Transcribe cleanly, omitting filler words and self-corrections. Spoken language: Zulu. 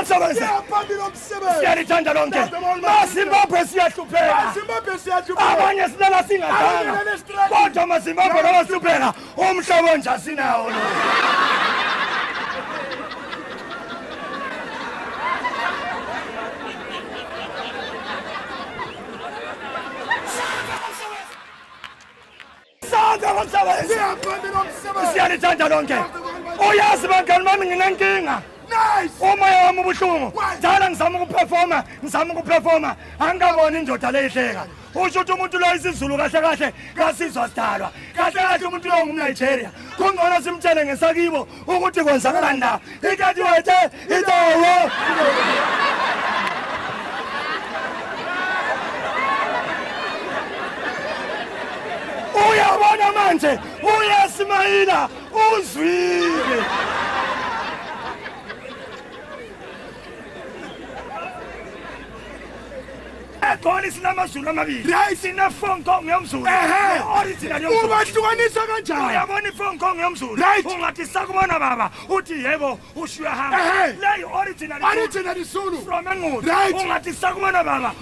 ngomsebenzi. Siyalithanda lonke. MaZimbabwe siyahlupheka. Abanye silala singadanga. Kodwa MaZimbabwe lawahlupheka. Umhlobo nje asinawo lo. Siyalithanda lonke. Uyazi bangani bami nginenkinga. Umoya wami ubuhlungu. Dala ngizama ukuperforma. Angaboni indoda leyihleka. Usho ukuthi umuntu lo isizulu kahle kahle kasizwa sidalwa. Kahle kahle umuntu lo ngumNigeria. Kungcono simtshele ngesakibo ukuthi kwenzakalani la. Ikati wethe itawo. Uyabona manje uyaSmayila uzwile. Khona sinamazulu amabili. Sine-Hong Kong yomzulu. Original yomzulu. Ubahlukanisa kanjani? Uyabona i-Hong Kong yomzulu. Ungathi sakubona baba uthi yebo ushiyahamba. Le original Zulu from eNgqondo. Ungathi sakubona baba